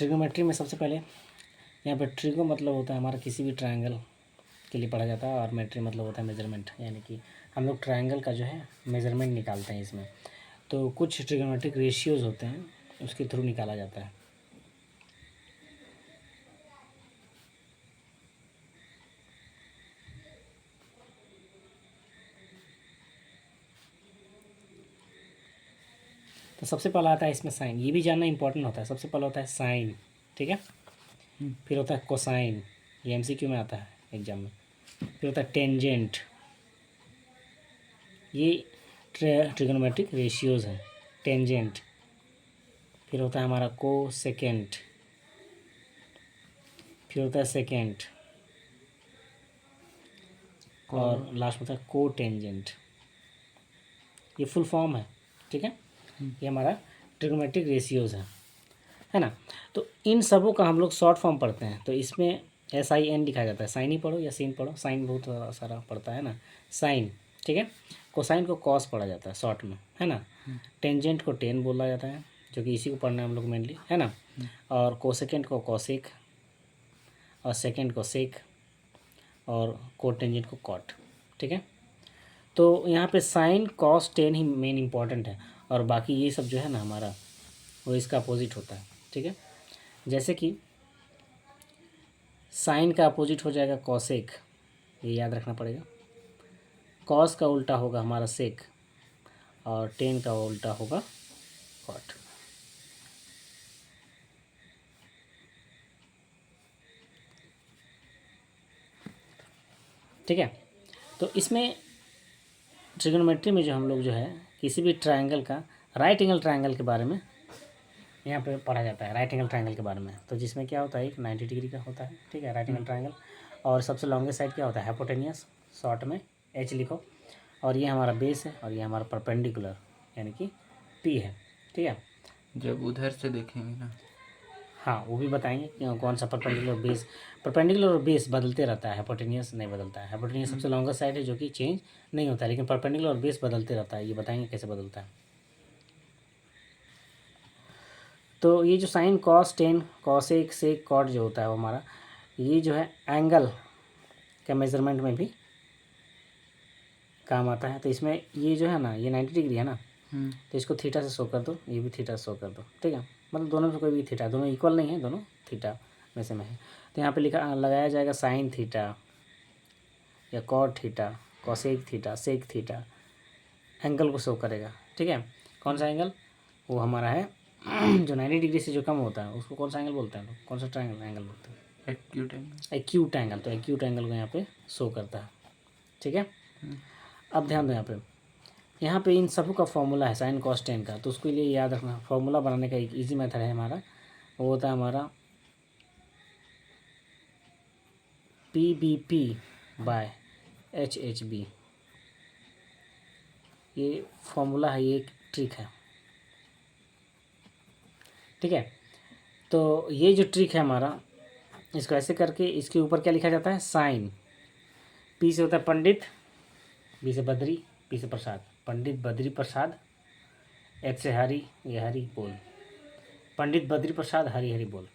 Trigonometry में सबसे पहले यहाँ पे ट्रिगो मतलब होता है हमारा किसी भी ट्रायंगल के लिए पढ़ा जाता है, और मेट्री मतलब होता है मेजरमेंट, यानी कि हम लोग ट्रायंगल का जो है मेजरमेंट निकालते हैं इसमें। तो कुछ ट्रिग्नोमेट्रिक रेशियोज़ होते हैं, उसके थ्रू निकाला जाता है। तो सबसे पहला आता है इसमें साइन, ये भी जानना इंपॉर्टेंट होता है। सबसे पहला होता है साइन, ठीक है। फिर होता है कोसाइन, ये एमसीक्यू में आता है एग्जाम में। फिर होता है टेंजेंट, ये ट्रिग्नोमेट्रिक रेशियोज़ हैं, टेंजेंट। फिर होता है हमारा कोसेकेंट, फिर होता है सेकेंट, और लास्ट में होता है कोटेंजेंट। ये फुल फॉर्म है, ठीक है। ये हमारा ट्रिग्नोमेट्रिक रेशियोज़ है ना। तो इन सबों का हम लोग शॉर्ट फॉर्म पढ़ते हैं, तो इसमें SIN लिखा जाता है। साइन ही पढ़ो या सीन पढ़ो, साइन बहुत सारा पढ़ता है ना, साइन, ठीक है। कोसाइन को कॉस पढ़ा जाता है शॉर्ट में, है ना। टेंजेंट को टेन बोला जाता है, जो कि इसी को पढ़ना है हम लोग मेनली, है ना। और कोसेकेंट को कॉसेक, और सेकेंड को सेक, और कोटेंजेंट को कॉट, ठीक है। तो यहाँ पे साइन कॉस टेन ही मेन इंपॉर्टेंट है, और बाकी ये सब जो है ना हमारा, वो इसका अपोजिट होता है, ठीक है। जैसे कि साइन का अपोजिट हो जाएगा कॉसेक, ये याद रखना पड़ेगा। कॉस का उल्टा होगा हमारा सेक, और टेन का उल्टा होगा कॉट। ठीक है। तो इसमें ट्रिग्नोमेट्री में जो हम लोग जो है किसी भी ट्रायंगल का, राइट एंगल ट्रायंगल के बारे में यहाँ पे पढ़ा जाता है, राइट एंगल ट्रायंगल के बारे में। तो जिसमें क्या होता है, एक 90 डिग्री का होता है, ठीक है, राइट एंगल ट्रायंगल। और सबसे लॉन्गेस्ट साइड क्या होता है, हाइपोटेनियस, शॉर्ट में H लिखो। और ये हमारा बेस है, और ये हमारा परपेंडिकुलर, यानी कि P है, ठीक है। जब उधर से देखेंगे ना, हाँ वो भी बताएंगे कि कौन सा परपेंडिकुलर बेस, परपेंडिकुलर और बेस बदलते रहता है, हाइपोटेनियस नहीं बदलता है। हाइपोटेनियस सबसे लॉन्गेस्ट साइड है जो कि चेंज नहीं होता है, लेकिन परपेंडिकुलर और बेस बदलते रहता है। ये बताएंगे कैसे बदलता है। तो ये जो sine cos tan cosec sec cot जो होता है वो हमारा, ये जो है एंगल का मेजरमेंट में भी काम आता है। तो इसमें ये जो है ना, ये 90 डिग्री है ना, तो इसको थीटा से शो कर दो, ये भी थीटा से शो कर दो, ठीक है। मतलब दोनों में से कोई भी थीटा, दोनों इक्वल नहीं है, दोनों थीटा में से में है। तो यहाँ पे लिखा लगाया जाएगा साइन थीटा या cot theta, cosec theta, sec theta, angle को शो करेगा, ठीक है। कौन सा एंगल, वो हमारा है जो 90 डिग्री से जो कम होता है उसको कौन सा एंगल बोलते हैं लोग, कौन सा ट्रायंगल एंगल बोलते हैं, एक्यूट एंगल। Acute angle. तो एक्यूट एंगल को यहाँ पे शो करता है, ठीक है। अब ध्यान दो यहाँ पे इन सबों का फॉर्मूला है साइन कॉस टेन का, तो उसके लिए याद रखना, फॉर्मूला बनाने का एक इजी मेथड है हमारा, वो होता है हमारा PBP/HHB। ये फॉर्मूला है, ये एक ट्रिक है, ठीक है। तो ये जो ट्रिक है हमारा, इसको ऐसे करके इसके ऊपर क्या लिखा जाता है, साइन। P से होता है पंडित, B से बद्री, P से प्रसाद, पंडित बद्री प्रसाद। H से हरि, ये हरि बोल, पंडित बद्री प्रसाद हरि हरि बोल।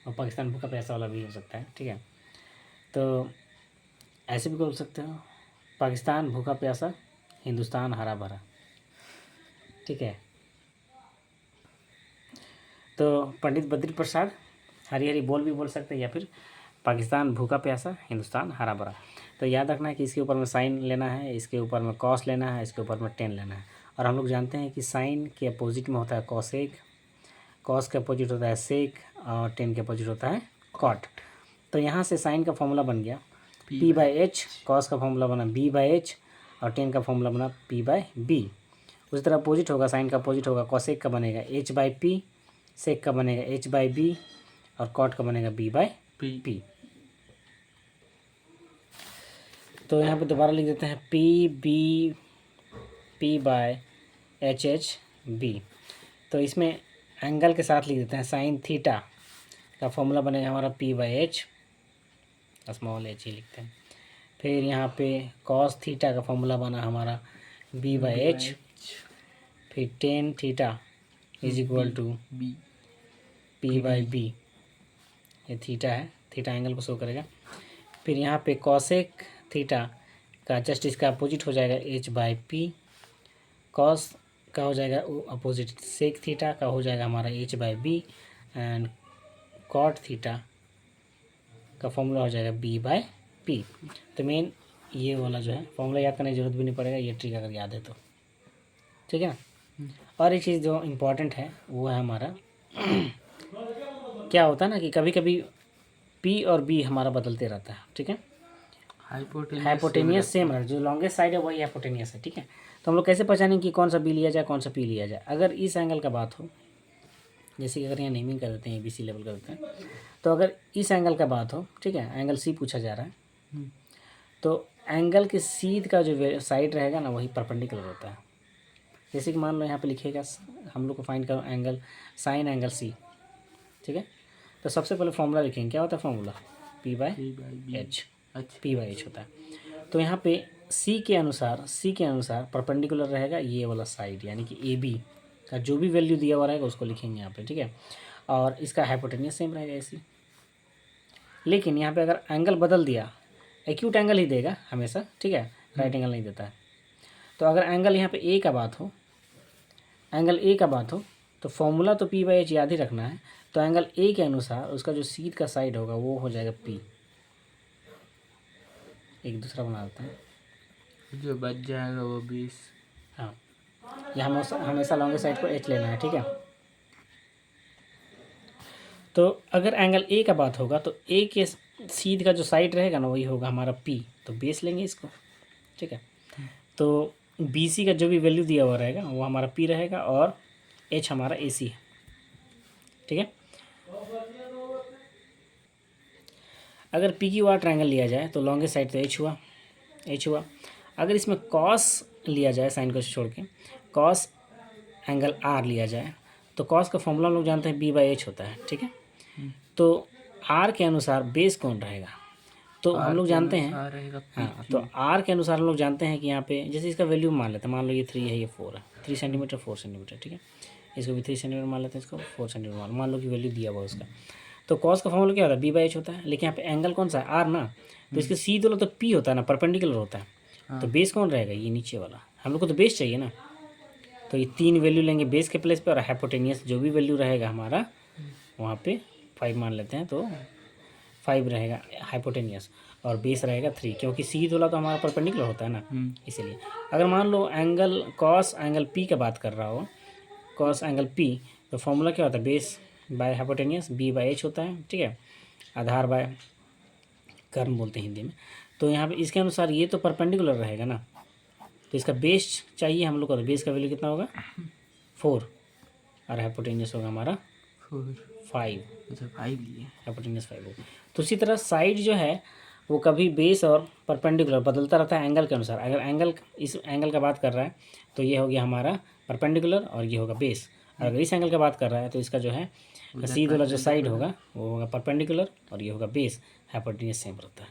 और पाकिस्तान भूखा प्यासा वाला भी हो सकता है, ठीक है। तो ऐसे भी बोल सकते हो, पाकिस्तान भूखा प्यासा, हिंदुस्तान हरा भरा, ठीक है। तो पंडित बद्री प्रसाद हरी हरी बोल भी बोल सकते हैं, या फिर पाकिस्तान भूखा प्यासा, हिंदुस्तान हरा भरा। तो याद रखना है कि इसके ऊपर में साइन लेना है, इसके ऊपर में कॉस लेना है, इसके ऊपर में टेन लेना है। और हम लोग जानते हैं कि साइन के अपोजिट में होता है कॉसेक, कॉस के अपोजिट होता है सेक, और टेन के अपोजिट होता है कॉट। तो यहाँ से साइन का फॉर्मूला बन गया P/H, कॉस का फॉर्मूला बना B/H, और टेन का फॉर्मूला बना P/B। उसी तरह अपोजिट होगा, साइन का अपोजिट होगा, कॉसेक का बनेगा H/P, सेक का बनेगा H/B, और कॉट का बनेगा B/P। तो यहाँ पे दोबारा लिख देते हैं P/HHB। तो इसमें एंगल के साथ लिख देते हैं, साइन थीटा का फॉर्मूला बनेगा हमारा P/H, स्मॉल h ही लिखते हैं। फिर यहाँ पे कॉस थीटा का फॉर्मूला बना हमारा B/H। फिर tan theta is equal to P by B, ये थीटा है, थीटा एंगल को शो करेगा। फिर यहाँ पे कॉसेक थीटा का जस्ट इसका अपोजिट हो जाएगा एच बाई पी, कॉस का हो जाएगा अपोजिट सेक थीटा का हो जाएगा हमारा H by B, and cot theta का फॉर्मूला हो जाएगा बी बाई पी। तो मेन ये वाला जो है फॉर्मूला याद करने की जरूरत भी नहीं पड़ेगा, ये ट्रिक अगर याद है तो, ठीक है ना। और एक चीज़ जो इम्पोर्टेंट है वो है हमारा क्या होता है ना कि कभी कभी पी और बी हमारा बदलते रहता है, ठीक है। हाइपोटेनियस सेम है, जो लॉन्गेस्ट साइड है वही हाइपोटेनियस है, ठीक है। तो हम लोग कैसे पहचानेंगे कि कौन सा बी लिया जाए कौन सा पी लिया जाए। अगर इस एंगल का बात हो, जैसे कि अगर यहाँ नेमिंग कर देते हैं ABC लेवल कर देते हैं, तो अगर इस एंगल का बात हो, ठीक है, एंगल C पूछा जा रहा है, तो एंगल के सीध का जो साइड रहेगा ना वही परपेंडिकुलर होता है। जैसे कि मान लो यहाँ पे लिखेगा हम लोग को फाइंड करो एंगल साइन एंगल C, ठीक है। तो सबसे पहले फॉर्मूला लिखेंगे, क्या होता है formula P by H, P by H होता है। तो यहाँ पे C के अनुसार परपेंडिकुलर रहेगा ये वाला साइड, यानी कि AB का जो भी वैल्यू दिया हुआ रहेगा उसको लिखेंगे यहाँ पे, ठीक है। और इसका हाइपोटेनियस सेम रहेगा AC। लेकिन यहाँ पे अगर एंगल बदल दिया, एक्यूट एंगल ही देगा हमेशा, ठीक है, राइट एंगल नहीं देता है। तो अगर एंगल यहाँ पे A का बात हो, तो फॉर्मूला तो P बाई H याद ही रखना है। तो एंगल A के अनुसार उसका जो सीध का साइड होगा वो हो जाएगा P। एक दूसरा बना देते हैं, जो बच जाएगा वो 20। हाँ, यहाँ हमेशा लॉन्ग साइड को H लेना है, ठीक है। तो अगर एंगल A का बात होगा तो A के सीध का जो साइड रहेगा ना वही होगा हमारा P, तो बेस लेंगे इसको, ठीक है। तो BC का जो भी वैल्यू दिया हुआ रहेगा वो हमारा P रहेगा और H हमारा AC है, ठीक है। अगर PQR ट्रायंगल लिया जाए तो लॉन्गेस्ट साइड तो H हुआ। अगर इसमें कॉस लिया जाए, साइन को छोड़ के कॉस एंगल R लिया जाए, तो कॉस का फॉर्मूला हम लोग जानते हैं B बाई H होता है, ठीक है। तो R के अनुसार बेस कौन रहेगा, तो हम लोग जानते हैं, हाँ, तो R के अनुसार हम लोग जानते हैं कि यहाँ पे जैसे इसका वैल्यू मान लेते हैं, मान लो ये 3 है, ये 4 है, 3 सेंटीमीटर 4 सेंटीमीटर, ठीक है। इसको भी 3 सेंटीमीटर मान लेते हैं, इसको 4 सेंटीमीटर मान लो कि वैल्यू दिया हुआ उसका। तो कॉस का फॉर्मूला क्या होता है B बाई H होता है, लेकिन यहाँ पे एंगल कौन सा है R ना, तो इसके सीध वाला तो P होता है ना, परपेंडिकुलर होता है। तो बेस कौन रहेगा, ये नीचे वाला, हम लोग को तो बेस चाहिए ना। तो ये 3 वैल्यू लेंगे बेस के प्लेस पे, और हाइपोटेनियस जो भी वैल्यू रहेगा हमारा वहाँ पे 5 मान लेते हैं, तो 5 रहेगा हाइपोटेनियस और बेस रहेगा 3, क्योंकि सीध वाला तो हमारा परपेंडिकुलर होता है ना, इसीलिए। अगर मान लो एंगल कॉस एंगल P का बात कर रहा हो, कॉस एंगल P, तो फॉर्मूला क्या होता है base by hypotenuse B by H होता है, ठीक है। आधार बाय कर्म बोलते हैं हिंदी में। तो यहाँ पे इसके अनुसार ये तो परपेंडिकुलर रहेगा ना, तो इसका बेस चाहिए हम लोग को, तो बेस का वैल्यू कितना होगा 4, और हाइपोटेनियस होगा हमारा 5। अच्छा 5 लिए, हाइपोटेनियस 5 होगा। तो उसी तरह साइड जो है वो कभी बेस और परपेंडिकुलर बदलता रहता है एंगल के अनुसार। अगर एंगल इस एंगल का बात कर रहा है तो ये हो गया हमारा परपेंडिकुलर और ये होगा बेस। अगर इस एंगल का बात कर रहा है तो इसका जो है सीध वाला जो साइड होगा वो होगा परपेंडिकुलर और ये होगा बेस, हाइपोटेनियस सेम रहता है।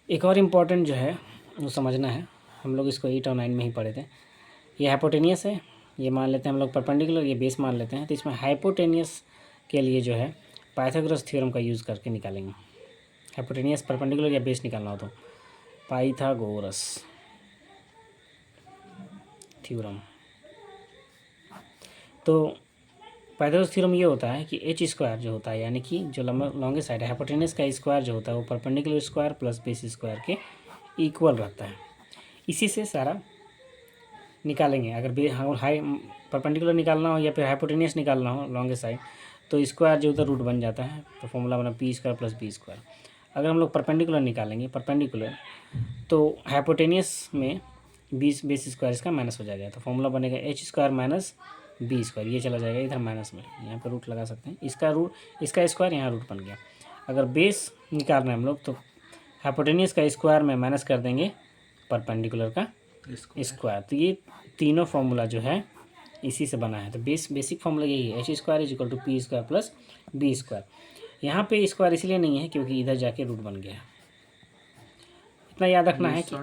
एक और इम्पॉर्टेंट जो है वो समझना है, हम लोग इसको 8 और 9 में ही पढ़े थे। ये हाइपोटेनियस है, ये मान लेते हैं हम लोग परपेंडिकुलर, ये बेस मान लेते हैं। तो इसमें हाइपोटेनियस के लिए जो है पाइथागोरस थ्योरम का यूज़ करके निकालेंगे। हाइपोटेनियस परपेंडिकुलर या बेस निकालना हो तो पाइथागोरस थ्योरम। तो पाइथागोरस थ्योरम ये होता है कि H स्क्वायर जो होता है, यानी कि जो लॉन्गेस्ट साइड है हाइपोटेनियस का स्क्वायर जो होता है वो perpendicular square plus base square के इक्वल रहता है। इसी से सारा निकालेंगे। अगर हाई परपेंडिकुलर निकालना हो या फिर हाइपोटेनियस निकालना हो लॉन्गेस्ट साइड, तो स्क्वायर जो होता है रूट बन जाता है, तो फॉर्मूला बना P square plus B square. अगर हम लोग परपेंडिकुलर निकालेंगे तो हाइपोटेनियस में बेस स्क्वायर इसका माइनस हो जाएगा, तो फॉर्मूला बनेगा H square minus B square, ये चला जाएगा इधर माइनस में, यहाँ पर रूट लगा सकते हैं, इसका स्क्वायर यहाँ रूट बन गया। अगर बेस निकालना है हम लोग तो हाइपोटेनियस का स्क्वायर में माइनस कर देंगे परपेंडिकुलर का स्क्वायर। तो ये तीनों फार्मूला जो है इसी से बना है। तो बेसिक फार्मूला यही है, H square is equal to P square plus B square. यहाँ पे स्क्वायर इसलिए नहीं है क्योंकि इधर जाके रूट बन गया। इतना याद रखना है कि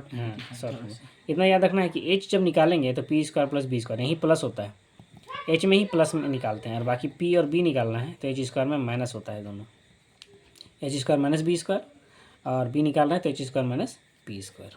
इतना याद रखना है कि H जब निकालेंगे तो P square plus B square, यहीं प्लस होता है, एच में ही प्लस में निकालते हैं और बाकी पी और बी निकालना है तो एच स्क्वायर में माइनस होता है दोनों, H square minus B square, और बी निकालना है तो H square minus P square.